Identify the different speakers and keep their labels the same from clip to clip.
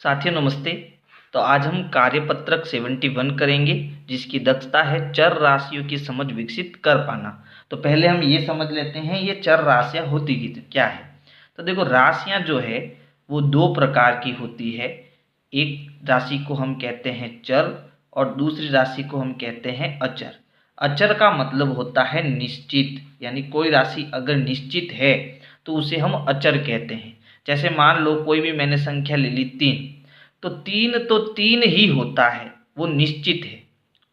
Speaker 1: साथियों नमस्ते। तो आज हम कार्यपत्रक 71 करेंगे जिसकी दक्षता है चर राशियों की समझ विकसित कर पाना। तो पहले हम ये समझ लेते हैं ये चर राशियाँ होती क्या है। तो देखो राशियाँ जो है वो दो प्रकार की होती है। एक राशि को हम कहते हैं चर और दूसरी राशि को हम कहते हैं अचर। अचर का मतलब होता है निश्चित, यानी कोई राशि अगर निश्चित है तो उसे हम अचर कहते हैं। जैसे मान लो कोई भी मैंने संख्या ले ली 3, तो तीन ही होता है, वो निश्चित है।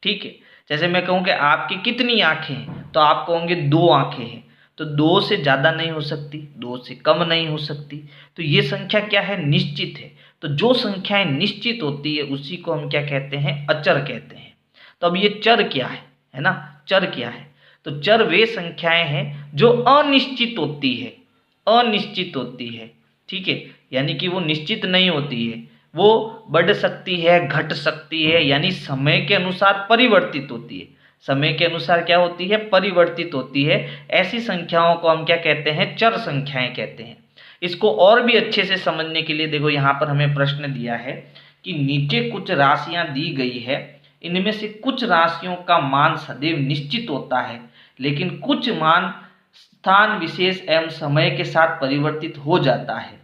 Speaker 1: ठीक है। जैसे मैं कहूँ कि आपकी कितनी आंखें हैं तो आप कहोगे 2 आंखें हैं, तो 2 से ज़्यादा नहीं हो सकती, 2 से कम नहीं हो सकती। तो ये संख्या क्या है, निश्चित है। तो जो संख्याएं निश्चित होती है उसी को हम क्या कहते हैं, अचर कहते हैं। तो अब ये चर क्या है ना, चर क्या है। तो चर वे संख्याएं हैं जो अनिश्चित होती है, अनिश्चित होती है। ठीक है, यानी कि वो निश्चित नहीं होती है, वो बढ़ सकती है, घट सकती है, यानी समय के अनुसार परिवर्तित होती है। समय के अनुसार क्या होती है, परिवर्तित होती है। ऐसी संख्याओं को हम क्या कहते हैं, चर संख्याएं कहते हैं। इसको और भी अच्छे से समझने के लिए देखो यहाँ पर हमें प्रश्न दिया है कि नीचे कुछ राशियां दी गई है, इनमें से कुछ राशियों का मान सदैव निश्चित होता है लेकिन कुछ मान स्थान विशेष एवं समय के साथ परिवर्तित हो जाता है।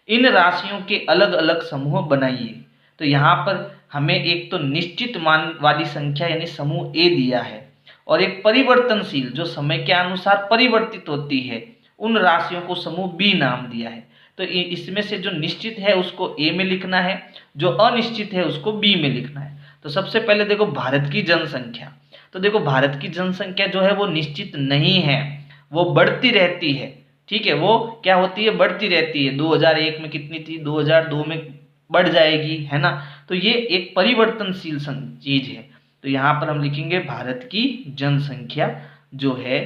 Speaker 1: इन राशियों के अलग अलग समूह बनाइए। तो यहाँ पर हमें एक तो निश्चित मान वाली संख्या यानी समूह ए दिया है और एक परिवर्तनशील जो समय के अनुसार परिवर्तित होती है, उन राशियों को समूह बी नाम दिया है। तो इसमें से जो निश्चित है उसको ए में लिखना है, जो अनिश्चित है उसको बी में लिखना है। तो सबसे पहले देखो भारत की जनसंख्या। तो देखो भारत की जनसंख्या जो है वो निश्चित नहीं है, वो बढ़ती रहती है। ठीक है, वो क्या होती है, बढ़ती रहती है। 2001 में कितनी थी, 2002 में बढ़ जाएगी, है ना। तो ये एक परिवर्तनशील चीज है। तो यहाँ पर हम लिखेंगे भारत की जनसंख्या जो है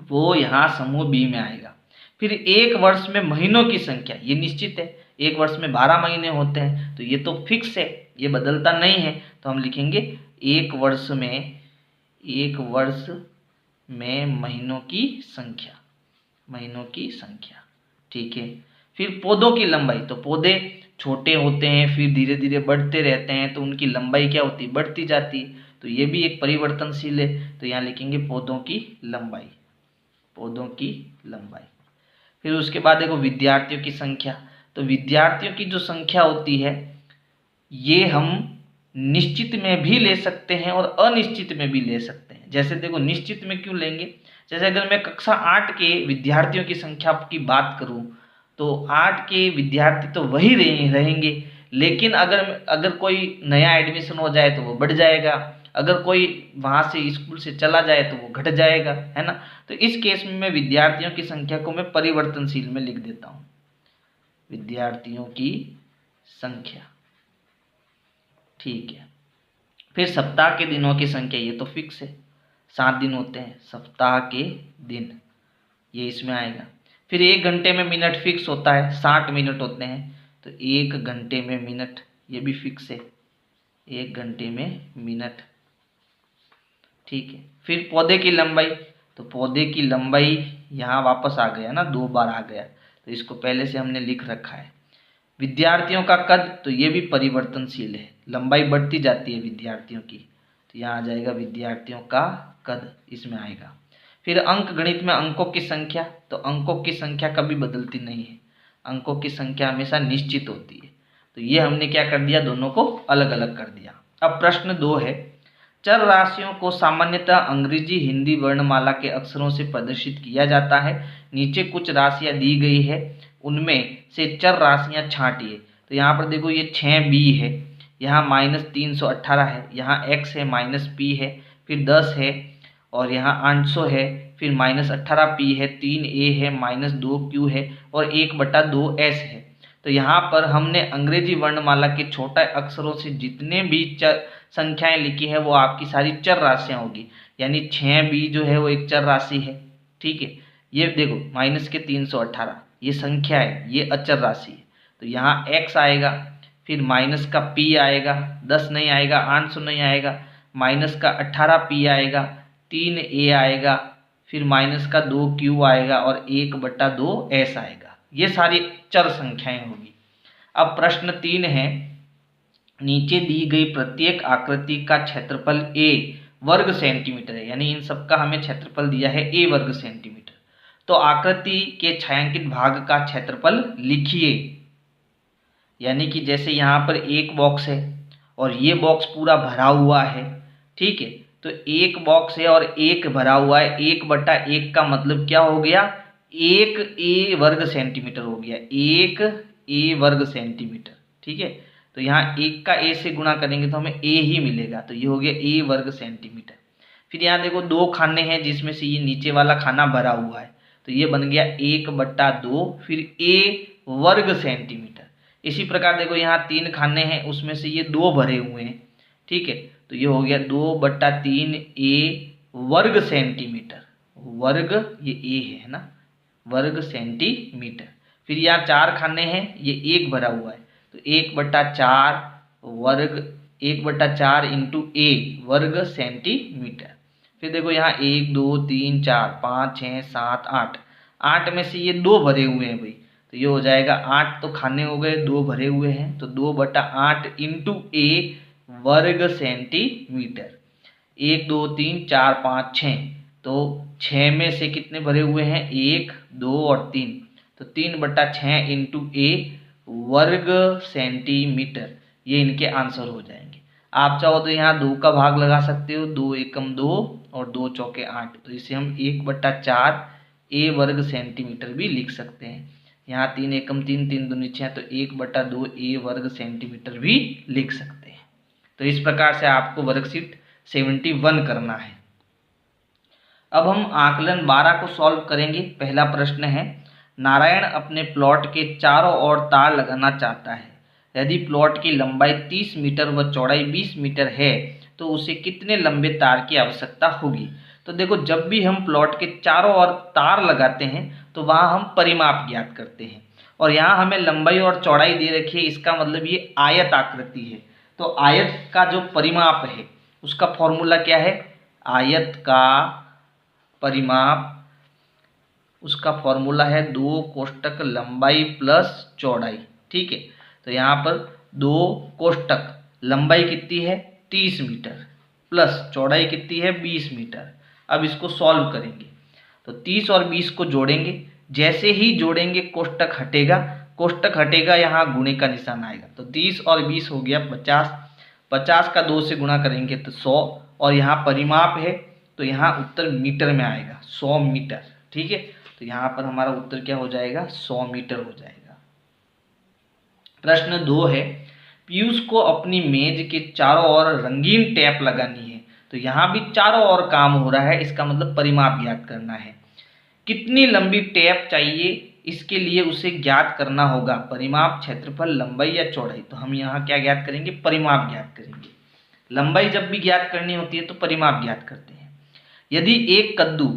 Speaker 1: वो यहाँ समूह बी में आएगा। फिर एक वर्ष में महीनों की संख्या, ये निश्चित है, एक वर्ष में 12 महीने होते हैं, तो ये तो फिक्स है, ये बदलता नहीं है। तो हम लिखेंगे एक वर्ष में महीनों की संख्या, महीनों की संख्या। ठीक है। फिर पौधों की लंबाई, तो पौधे छोटे होते हैं फिर धीरे धीरे बढ़ते रहते हैं, तो उनकी लंबाई क्या होती है, बढ़ती जाती है। तो ये भी एक परिवर्तनशील है। तो यहाँ लिखेंगे पौधों की लंबाई, पौधों की लंबाई। फिर उसके बाद देखो विद्यार्थियों की संख्या। तो विद्यार्थियों की जो संख्या होती है ये हम निश्चित में भी ले सकते हैं और अनिश्चित में भी ले सकते हैं। जैसे देखो निश्चित में क्यों लेंगे, जैसे अगर मैं कक्षा 8 के विद्यार्थियों की संख्या की बात करूं तो 8 के विद्यार्थी तो वही रहेंगे, लेकिन अगर कोई नया एडमिशन हो जाए तो वो बढ़ जाएगा, अगर कोई वहाँ से स्कूल से चला जाए तो वो घट जाएगा, है ना। तो इस केस में मैं विद्यार्थियों की संख्या को मैं परिवर्तनशील में लिख देता हूँ, विद्यार्थियों की संख्या। ठीक है। फिर सप्ताह के दिनों की संख्या, ये तो फिक्स है, 7 दिन होते हैं सप्ताह के दिन, ये इसमें आएगा। फिर 1 घंटे में मिनट फिक्स होता है, 60 मिनट होते हैं, तो 1 घंटे में मिनट, ये भी फिक्स है, 1 घंटे में मिनट। ठीक है। फिर पौधे की लंबाई, तो पौधे की लंबाई यहाँ वापस आ गया ना, 2 बार आ गया, तो इसको पहले से हमने लिख रखा है। विद्यार्थियों का कद, तो ये भी परिवर्तनशील है, लंबाई बढ़ती जाती है विद्यार्थियों की, तो यहाँ आ जाएगा विद्यार्थियों का कद, इसमें आएगा। फिर अंक गणित में अंकों की संख्या, तो अंकों की संख्या कभी बदलती नहीं है, अंकों की संख्या हमेशा निश्चित होती है। तो ये हमने क्या कर दिया, दोनों को अलग अलग कर दिया। अब प्रश्न 2 है, चर राशियों को सामान्यतः अंग्रेजी हिंदी वर्णमाला के अक्षरों से प्रदर्शित किया जाता है। नीचे कुछ राशियां दी गई है, उनमें से चर राशियां छांटिए। तो यहाँ पर देखो ये 6b है, यहाँ -318 है, यहाँ x है, -p है, फिर 10 है और यहाँ 800 है, फिर -18p है, 3a है, -2q है और 1/2s है। तो यहाँ पर हमने अंग्रेजी वर्णमाला के छोटे अक्षरों से जितने भी संख्याएं लिखी है वो आपकी सारी चर राशियां होगी, यानी 6b जो है वो एक चर राशि है। ठीक है। ये देखो -318 ये संख्या है, ये अचर राशि है, तो यहाँ x आएगा, फिर माइनस का p आएगा, 10 नहीं आएगा, 800 नहीं आएगा, माइनस का 18p आएगा, 3a आएगा, फिर माइनस का 2q आएगा और 1/2s आएगा। ये सारी चर संख्याएं होगी। अब प्रश्न 3 है, नीचे दी गई प्रत्येक आकृति का क्षेत्रफल a वर्ग सेंटीमीटर है, यानी इन सब का हमें क्षेत्रफल दिया है a वर्ग सेंटीमीटर। तो आकृति के छायांकित भाग का क्षेत्रफल लिखिए। यानी कि जैसे यहाँ पर एक बॉक्स है और ये बॉक्स पूरा भरा हुआ है, ठीक है, तो एक बॉक्स है और एक भरा हुआ है, 1/1 का मतलब क्या हो गया, 1 a वर्ग सेंटीमीटर हो गया, 1 a वर्ग सेंटीमीटर, ठीक है। तो यहाँ 1 का a से गुणा करेंगे तो हमें a ही मिलेगा, तो ये हो गया a वर्ग सेंटीमीटर। फिर यहाँ देखो 2 खाने हैं जिसमें से ये नीचे वाला खाना भरा हुआ है, तो ये बन गया 1/2 फिर a वर्ग सेंटीमीटर। इसी प्रकार देखो यहाँ 3 खाने हैं, उसमें से ये 2 भरे हुए हैं, ठीक है, तो ये हो गया 2/3 a वर्ग सेंटीमीटर, वर्ग ये a है ना, वर्ग सेंटीमीटर। फिर यहाँ 4 खाने हैं, ये 1 भरा हुआ है, तो 1/4 वर्ग 1/4 इंटू a वर्ग सेंटीमीटर। फिर देखो यहाँ 1 2 3 4 5 6 7 8, 8 में से ये 2 भरे हुए हैं भाई, तो ये हो जाएगा 8 तो खाने हो गए, 2 भरे हुए हैं, तो 2/8 इंटू a वर्ग सेंटीमीटर। 1 2 3 4 5 6, तो 6 में से कितने भरे हुए हैं, 1 2 और 3, तो 3/6 इंटू a वर्ग सेंटीमीटर। ये इनके आंसर हो जाएंगे। आप चाहो तो यहाँ 2 का भाग लगा सकते हो, 2 एकम 2 और 2 चौके 8, तो इसे हम 1/4 a वर्ग सेंटीमीटर भी लिख सकते हैं। यहाँ 3 एकम 3 3 दूनी 6, तो 1/2 a वर्ग सेंटीमीटर भी लिख सकते हैं। तो इस प्रकार से आपको वर्कशीट 71 करना है। अब हम आकलन 12 को सॉल्व करेंगे। पहला प्रश्न है, नारायण अपने प्लॉट के चारों ओर तार लगाना चाहता है। यदि प्लॉट की लंबाई 30 मीटर व चौड़ाई 20 मीटर है तो उसे कितने लंबे तार की आवश्यकता होगी। तो देखो, जब भी हम प्लॉट के चारों ओर तार लगाते हैं तो वहाँ हम परिमाप ज्ञात करते हैं, और यहाँ हमें लंबाई और चौड़ाई दे रखी है, इसका मतलब ये आयत आकृति है। तो आयत का जो परिमाप है उसका फॉर्मूला क्या है, आयत का परिमाप, उसका फॉर्मूला है 2 कोष्टक लंबाई प्लस चौड़ाई, ठीक है। तो यहाँ पर 2 कोष्टक लंबाई कितनी है 30 मीटर प्लस चौड़ाई कितनी है 20 मीटर। अब इसको सॉल्व करेंगे तो 30 और 20 को जोड़ेंगे, जैसे ही जोड़ेंगे कोष्टक हटेगा, कोष्टक हटेगा यहाँ गुणे का निशान आएगा, तो 30 और 20 हो गया 50, 50 का 2 से गुणा करेंगे तो 100, और यहाँ परिमाप है तो यहाँ उत्तर मीटर में आएगा 100 मीटर, ठीक है। तो यहाँ पर हमारा उत्तर क्या हो जाएगा 100 मीटर हो जाएगा। प्रश्न 2 है, पीयूष को अपनी मेज के चारों ओर रंगीन टेप लगानी है। तो यहाँ भी चारों ओर काम हो रहा है, इसका मतलब परिमाप ज्ञात करना है। कितनी लंबी टेप चाहिए, इसके लिए उसे ज्ञात करना होगा। परिमाप, क्षेत्रफल, लंबाई या चौड़ाई। तो हम यहाँ क्या ज्ञात करेंगे, परिमाप ज्ञात करेंगे। लंबाई जब भी ज्ञात करनी होती है तो परिमाप ज्ञात करते हैं। यदि एक कद्दू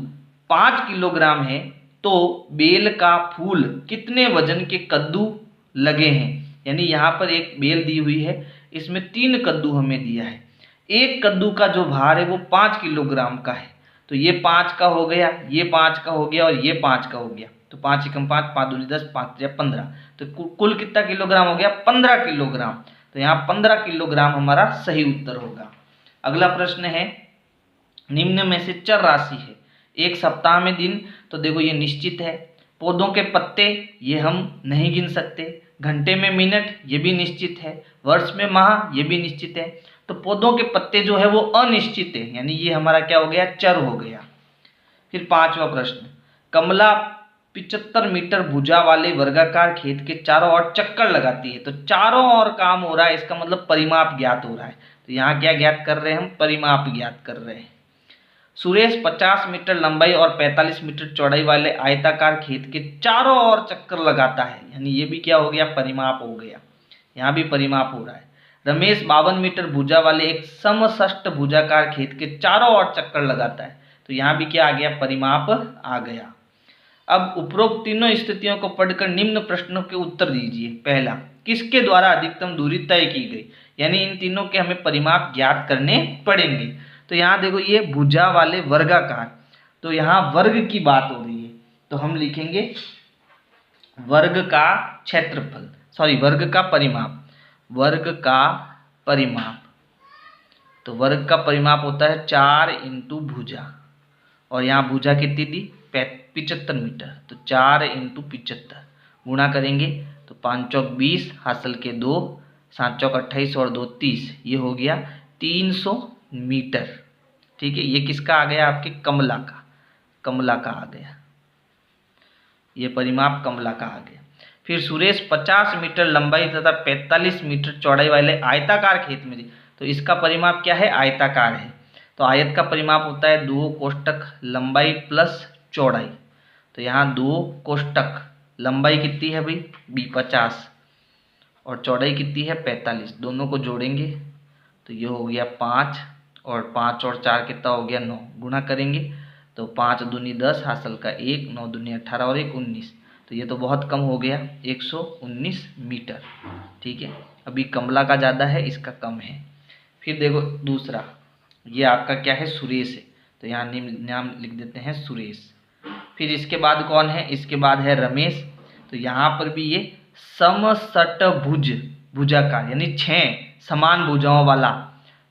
Speaker 1: 5 किलोग्राम है तो बेल का फूल कितने वजन के कद्दू लगे हैं। यानी यहाँ पर एक बेल दी हुई है, इसमें 3 कद्दू हमें दिया है। एक कद्दू का जो भार है वो 5 किलोग्राम का है, तो ये 5 का हो गया, ये 5 का हो गया और ये 5 का हो गया, तो 5 एकम 5, 5 दूनी 10, 5 3 15, तो कुल कितना किलोग्राम हो गया 15 किलोग्राम। तो यहाँ 15 किलोग्राम हमारा सही उत्तर होगा। अगला प्रश्न है, निम्न में से चर राशि है। एक सप्ताह में दिन, तो देखो ये निश्चित है। पौधों के पत्ते, ये हम नहीं गिन सकते। घंटे में मिनट, ये भी निश्चित है। वर्ष में माह, ये भी निश्चित है। तो पौधों के पत्ते जो है वो अनिश्चित है, यानी ये हमारा क्या हो गया, चर हो गया। फिर 5वां प्रश्न, कमला 75 मीटर भुजा वाले वर्गाकार खेत के चारों ओर चक्कर लगाती है। तो चारों ओर काम हो रहा है, इसका मतलब परिमाप ज्ञात हो रहा है। तो यहाँ क्या ज्ञात कर रहे हैं हम, परिमाप ज्ञात कर रहे हैं। सुरेश 50 मीटर लंबाई और 45 मीटर चौड़ाई वाले आयताकार खेत के चारों ओर चक्कर लगाता है, यानी ये भी क्या हो गया, परिमाप हो गया। यहाँ भी परिमाप हो रहा है। रमेश 52 मीटर भुजा वाले एक समषष्ट भुजाकार खेत के चारों ओर चक्कर लगाता है, तो यहाँ भी क्या आ गया, परिमाप आ गया। अब उपरोक्त तीनों स्थितियों को पढ़कर निम्न प्रश्नों के उत्तर दीजिए। पहला, किसके द्वारा अधिकतम दूरी तय की गई, यानी इन तीनों के हमें परिमाप ज्ञात करने पड़ेंगे। तो यहाँ देखो ये भुजा वाले वर्गाकार, तो यहाँ वर्ग की बात हो रही है, तो हम लिखेंगे वर्ग का क्षेत्रफल, सॉरी वर्ग का परिमाप, वर्ग का परिमाप। तो वर्ग का परिमाप होता है 4 इंटू भुजा, और यहाँ भुजा कितनी दी 75 मीटर, तो 4 इंटू 75 गुणा करेंगे तो 5 चौक 20, हासिल के 2, 7 चौक 28 और 2 30, ये हो गया 300 मीटर। ठीक है, ये किसका आ गया आपके कमला का, कमला का आ गया, ये परिमाप कमला का आ गया। फिर सुरेश 50 मीटर लंबाई तथा 45 मीटर चौड़ाई वाले आयताकार खेत में, तो इसका परिमाप क्या है, आयताकार है। तो आयत का परिमाप होता है 2 कोष्टक लंबाई प्लस चौड़ाई। तो यहाँ 2 कोष्टक लंबाई कितनी है भाई 50 और चौड़ाई कितनी है 45, दोनों को जोड़ेंगे तो ये हो गया 5 और 5 और 4 कितना हो गया 9, गुणा करेंगे तो 5 दूनी 10, हासिल का 1, 9 दूनी 18 और 1 19, तो ये तो बहुत कम हो गया 119 मीटर। ठीक है, अभी कमला का ज़्यादा है, इसका कम है। फिर देखो दूसरा, ये आपका क्या है सुरेश है, तो यहाँ नाम लिख देते हैं सुरेश। फिर इसके बाद कौन है, इसके बाद है रमेश। तो यहाँ पर भी ये समषटभुज, भुजाकार यानी 6 समान भुजाओं वाला,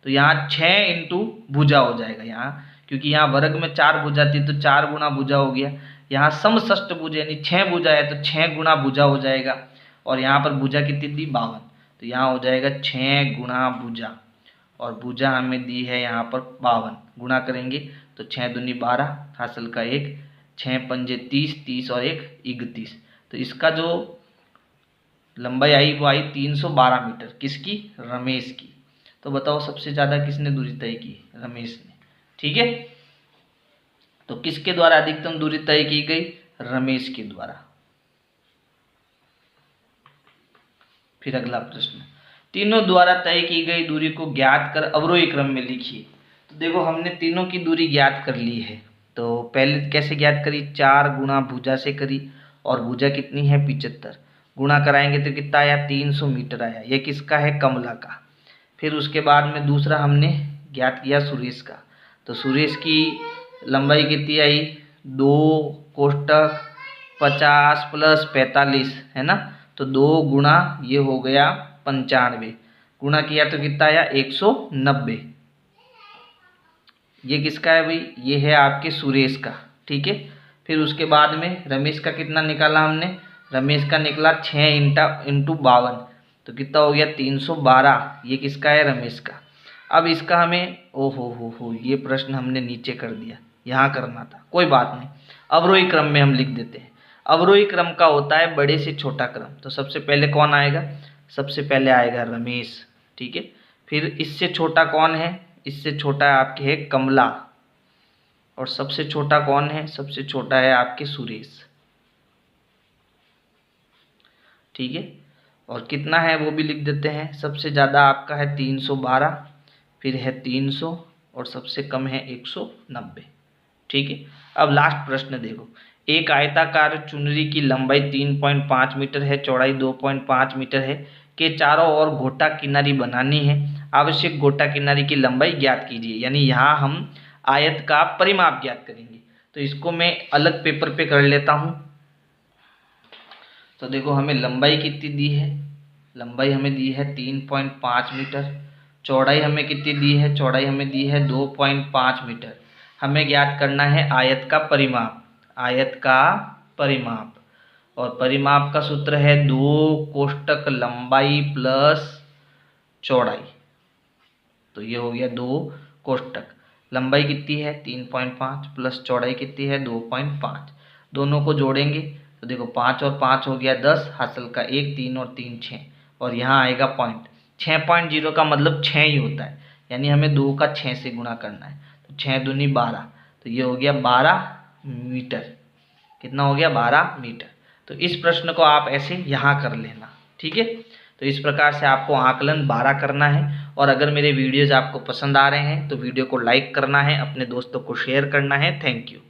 Speaker 1: तो यहाँ 6 इंटू भुजा हो जाएगा यहाँ, क्योंकि यहाँ वर्ग में 4 भुजा थी तो 4 गुना भुजा हो गया। यहाँ समषटभुज यानी 6 भुजा है तो 6 गुना भुजा हो जाएगा, और यहाँ पर भुजा कितनी दी 52, तो यहाँ हो जाएगा 6 गुना भुजा, और भुजा हमें दी है यहाँ पर 52, गुणा करेंगे तो 6 दूनी 12, हासिल का 1, 6 पंजे 30, 30 और 1 31, तो इसका जो लंबाई आई वो आई 312 मीटर, किसकी, रमेश की। तो बताओ सबसे ज़्यादा किसने दूरी तय की, रमेश ने। ठीक है, तो किसके द्वारा अधिकतम दूरी तय की गई, रमेश के द्वारा। फिर अगला प्रश्न, तीनों द्वारा तय की गई दूरी को ज्ञात कर अवरोही क्रम में लिखिए। तो देखो हमने तीनों की दूरी ज्ञात कर ली है, तो पहले कैसे ज्ञात करी, 4 गुना भुजा से करी, और भुजा कितनी है 75, गुणा कराएंगे तो कितना आया 300 मीटर आया, ये किसका है कमला का। फिर उसके बाद में दूसरा हमने ज्ञात किया सुरेश का, तो सुरेश की लंबाई कितनी आई 2 कोष्टक 50 प्लस 45 है ना, तो 2 गुणा ये हो गया 95, गुणा किया तो कितना आया 190, ये किसका है भाई, ये है आपके सुरेश का। ठीक है, फिर उसके बाद में रमेश का कितना निकाला हमने, रमेश का निकला 6 इंटू 52, तो कितना हो गया 312, ये किसका है रमेश का। अब इसका हमें ओ हो ये प्रश्न हमने नीचे कर दिया, यहाँ करना था, कोई बात नहीं, अवरोही क्रम में हम लिख देते हैं। अवरोही क्रम का होता है बड़े से छोटा क्रम, तो सबसे पहले कौन आएगा, सबसे पहले आएगा रमेश। ठीक है, फिर इससे छोटा कौन है, इससे छोटा है आपके है कमला, और सबसे छोटा कौन है, सबसे छोटा है आपके सुरेश। ठीक है, और कितना है वो भी लिख देते हैं, सबसे ज़्यादा आपका है 312, फिर है 300 और सबसे कम है 190। ठीक है, अब लास्ट प्रश्न देखो, एक आयताकार चुनरी की लंबाई 3.5 मीटर है, चौड़ाई 2.5 मीटर है, के चारों ओर गोटा किनारी बनानी है, आवश्यक गोटा किनारी की लंबाई ज्ञात कीजिए। यानी यहाँ हम आयत का परिमाप ज्ञात करेंगे, तो इसको मैं अलग पेपर पे कर लेता हूँ। तो देखो हमें लंबाई कितनी दी है, लंबाई हमें दी है 3.5 मीटर, चौड़ाई हमें कितनी दी है, चौड़ाई हमें दी है 2.5 मीटर। हमें ज्ञात करना है आयत का परिमाप, आयत का परिमाप, और परिमाप का सूत्र है 2 कोष्टक लंबाई प्लस चौड़ाई, तो ये हो गया 2 कोष्टक, लंबाई कितनी है 3.5 प्लस चौड़ाई कितनी है 2.5, दोनों को जोड़ेंगे तो देखो 5 और 5 हो गया 10, हासिल का 1, 3 और 3 6, और यहाँ आएगा पॉइंट, 6.0 का मतलब 6 ही होता है, यानी हमें 2 का 6 से गुणा करना है, तो 6 दूनी 12, तो ये हो गया 12 मीटर, कितना हो गया 12 मीटर। तो इस प्रश्न को आप ऐसे यहाँ कर लेना। ठीक है, तो इस प्रकार से आपको आकलन 12 करना है, और अगर मेरे वीडियोज़ आपको पसंद आ रहे हैं तो वीडियो को लाइक करना है, अपने दोस्तों को शेयर करना है। Thank you.